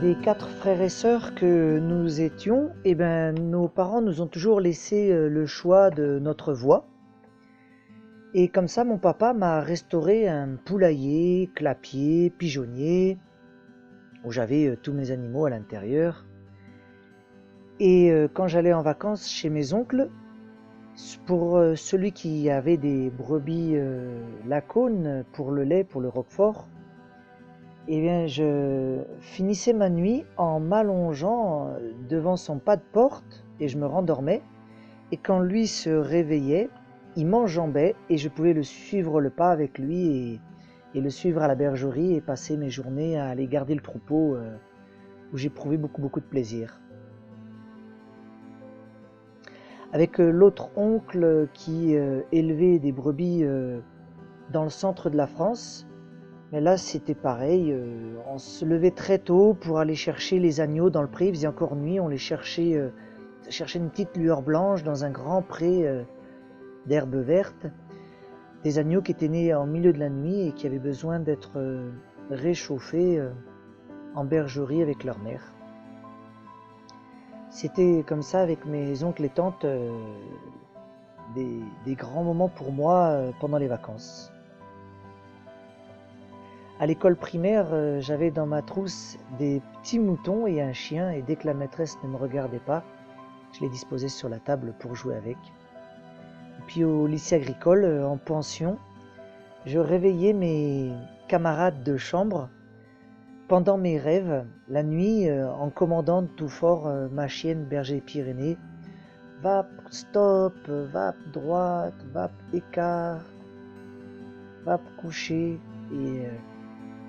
Des 4 frères et sœurs que nous étions, nos parents nous ont toujours laissé le choix de notre voie. Et comme ça, mon papa m'a restauré un poulailler, clapier, pigeonnier, où j'avais tous mes animaux à l'intérieur. Et quand j'allais en vacances chez mes oncles, pour celui qui avait des brebis lacones pour le lait, pour le roquefort, je finissais ma nuit en m'allongeant devant son pas de porte et je me rendormais. Et quand lui se réveillait, il m'enjambait et je pouvais le suivre le pas avec lui et le suivre à la bergerie et passer mes journées à aller garder le troupeau où j'éprouvais beaucoup de plaisir. Avec l'autre oncle qui élevait des brebis dans le centre de la France, mais là c'était pareil, on se levait très tôt pour aller chercher les agneaux dans le pré, il faisait encore nuit, on les cherchait une petite lueur blanche dans un grand pré d'herbe verte, des agneaux qui étaient nés en milieu de la nuit et qui avaient besoin d'être réchauffés en bergerie avec leur mère. C'était comme ça avec mes oncles et tantes des grands moments pour moi pendant les vacances. À l'école primaire, j'avais dans ma trousse des petits moutons et un chien, et dès que la maîtresse ne me regardait pas, je les disposais sur la table pour jouer avec. Et puis au lycée agricole, en pension, je réveillais mes camarades de chambre pendant mes rêves, la nuit, en commandant de tout fort ma chienne berger Pyrénées. Va stop, va droite, va écart, va coucher.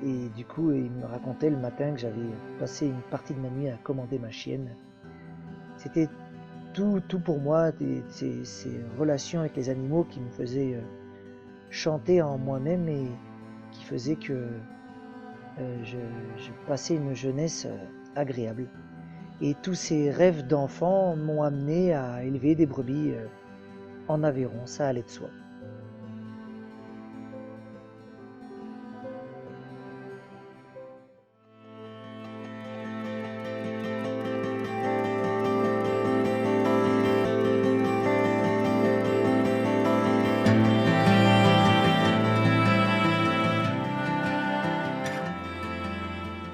Et du coup, il me racontait le matin que j'avais passé une partie de ma nuit à commander ma chienne. C'était tout pour moi, ces relations avec les animaux qui me faisaient chanter en moi-même et qui faisaient que je passais une jeunesse agréable. Et tous ces rêves d'enfant m'ont amené à élever des brebis en Aveyron, ça allait de soi.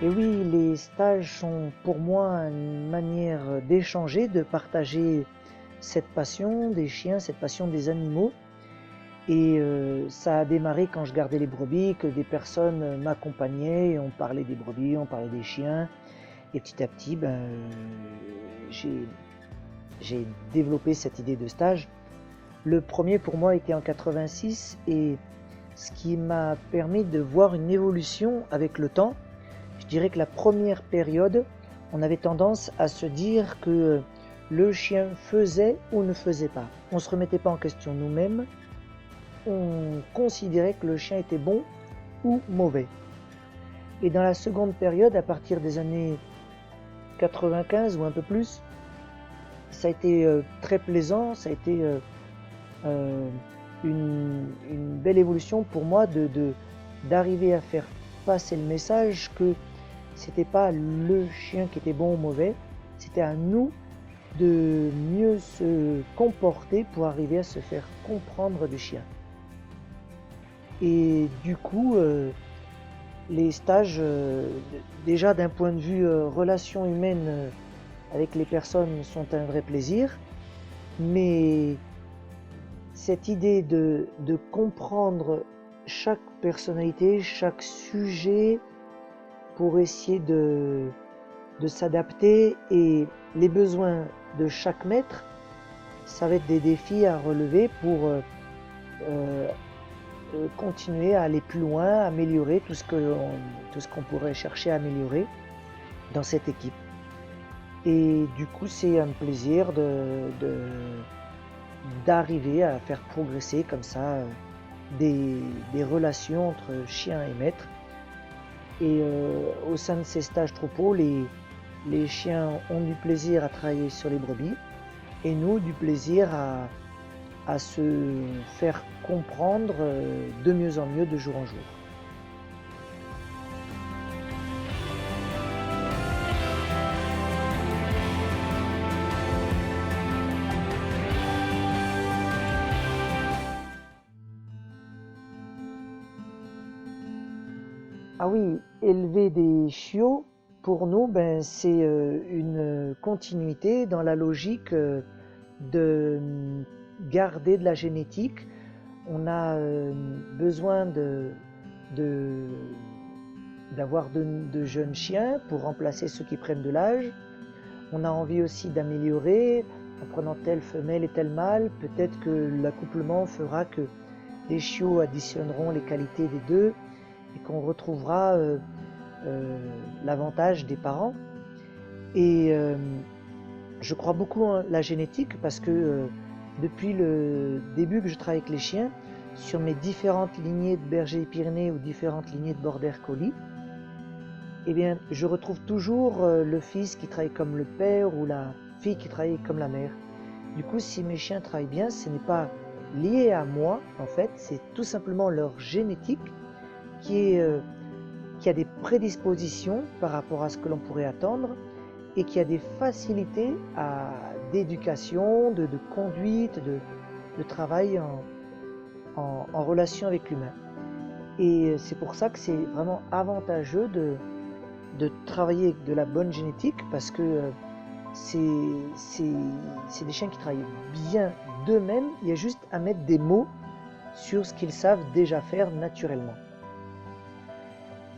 Et oui, les stages sont pour moi une manière d'échanger, de partager cette passion des chiens, cette passion des animaux. Et ça a démarré quand je gardais les brebis, que des personnes m'accompagnaient, et on parlait des brebis, on parlait des chiens. Et petit à petit, j'ai développé cette idée de stage. Le premier pour moi était en 86 et ce qui m'a permis de voir une évolution avec le temps. Je dirais que la première période, on avait tendance à se dire que le chien faisait ou ne faisait pas. On ne se remettait pas en question nous-mêmes. On considérait que le chien était bon ou mauvais. Et dans la seconde période, à partir des années 95 ou un peu plus, ça a été très plaisant, ça a été une belle évolution pour moi d'arriver à faire passer le message que c'était pas le chien qui était bon ou mauvais, c'était à nous de mieux se comporter pour arriver à se faire comprendre du chien. Et du coup, les stages, déjà d'un point de vue relation humaine avec les personnes, sont un vrai plaisir, mais cette idée de comprendre chaque personnalité, chaque sujet pour essayer de s'adapter et les besoins de chaque maître, ça va être des défis à relever pour continuer à aller plus loin, améliorer tout ce qu'on pourrait chercher à améliorer dans cette équipe. Et du coup, c'est un plaisir d'arriver à faire progresser comme ça des relations entre chien et maître. Et au sein de ces stages troupeaux, les chiens ont du plaisir à travailler sur les brebis et nous du plaisir à se faire comprendre de mieux en mieux de jour en jour. Ah oui, élever des chiots, pour nous, c'est une continuité dans la logique de garder de la génétique. On a besoin de- d'avoir de jeunes chiens pour remplacer ceux qui prennent de l'âge. On a envie aussi d'améliorer en prenant telle femelle et tel mâle. Peut-être que l'accouplement fera que les chiots additionneront les qualités des deux et qu'on retrouvera l'avantage des parents. Et je crois beaucoup en la génétique parce que depuis le début que je travaille avec les chiens, sur mes différentes lignées de berger pyrénées ou différentes lignées de border collie, eh bien, je retrouve toujours le fils qui travaille comme le père ou la fille qui travaille comme la mère. Du coup, si mes chiens travaillent bien, ce n'est pas lié à moi, en fait, c'est tout simplement leur génétique qui a des prédispositions par rapport à ce que l'on pourrait attendre et qui a des facilités d'éducation, de conduite, de travail en relation avec l'humain. Et c'est pour ça que c'est vraiment avantageux de travailler avec de la bonne génétique parce que c'est des chiens qui travaillent bien d'eux-mêmes. Il y a juste à mettre des mots sur ce qu'ils savent déjà faire naturellement.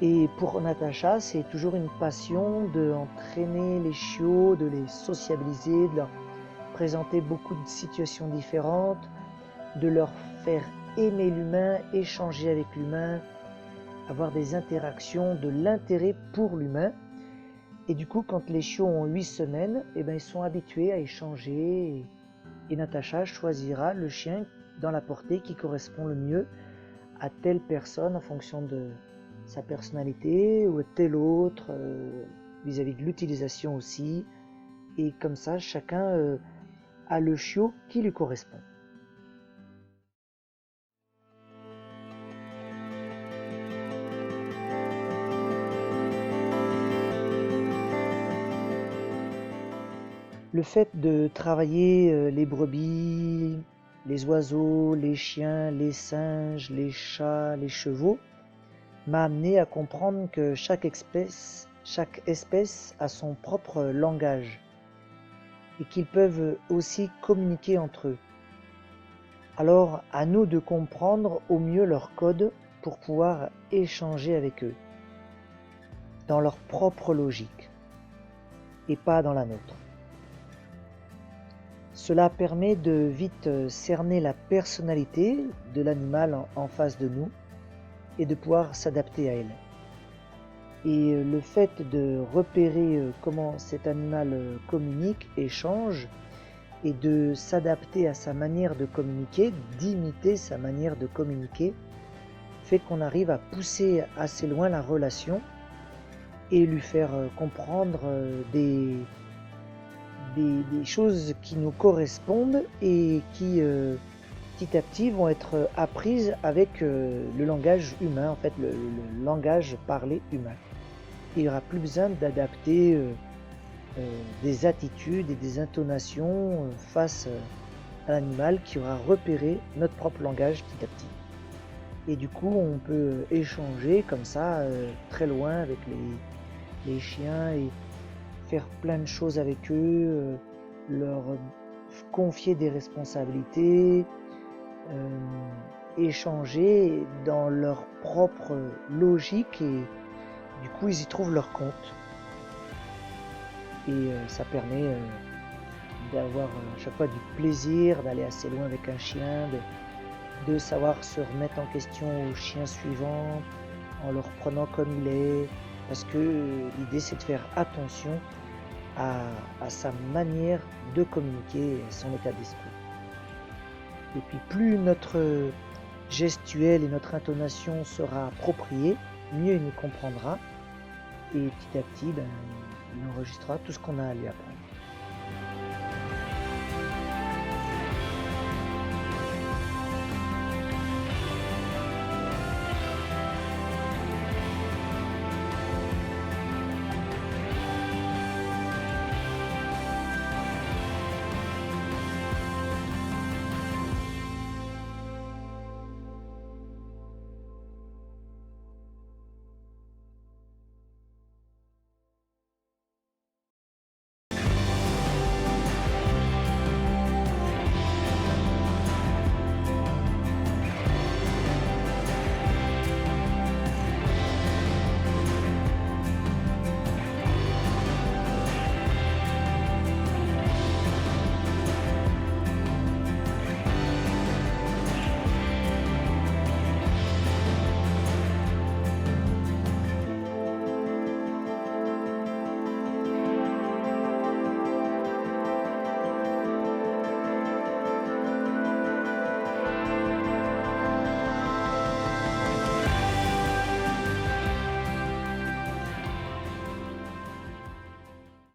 Et pour Natacha, c'est toujours une passion d'entraîner les chiots, de les sociabiliser, de leur présenter beaucoup de situations différentes, de leur faire aimer l'humain, échanger avec l'humain, avoir des interactions, de l'intérêt pour l'humain. Et du coup, quand les chiots ont 8 semaines, ils sont habitués à échanger. Et Natacha choisira le chien dans la portée qui correspond le mieux à telle personne en fonction de sa personnalité ou à telle autre vis-à-vis de l'utilisation aussi. Et comme ça, chacun a le chiot qui lui correspond. Le fait de travailler les brebis, les oiseaux, les chiens, les singes, les chats, les chevaux, m'a amené à comprendre que chaque espèce a son propre langage et qu'ils peuvent aussi communiquer entre eux. Alors, à nous de comprendre au mieux leur code pour pouvoir échanger avec eux, dans leur propre logique et pas dans la nôtre. Cela permet de vite cerner la personnalité de l'animal en face de nous et de pouvoir s'adapter à elle. Et le fait de repérer comment cet animal communique, échange, et de s'adapter à sa manière de communiquer, d'imiter sa manière de communiquer, fait qu'on arrive à pousser assez loin la relation et lui faire comprendre des choses qui nous correspondent et qui petit à petit vont être apprises avec le langage humain, en fait le langage parlé humain. Il n'y aura plus besoin d'adapter des attitudes et des intonations face à l'animal qui aura repéré notre propre langage petit à petit. Et du coup, on peut échanger comme ça très loin avec les chiens et faire plein de choses avec eux, leur confier des responsabilités, échanger dans leur propre logique et du coup ils y trouvent leur compte. Et ça permet d'avoir à chaque fois du plaisir, d'aller assez loin avec un chien, de savoir se remettre en question au chien suivant en le reprenant comme il est, parce que l'idée c'est de faire attention à sa manière de communiquer et son état d'esprit. Et puis plus notre gestuelle et notre intonation sera appropriée, mieux il nous comprendra et petit à petit il enregistrera tout ce qu'on a à lui apprendre.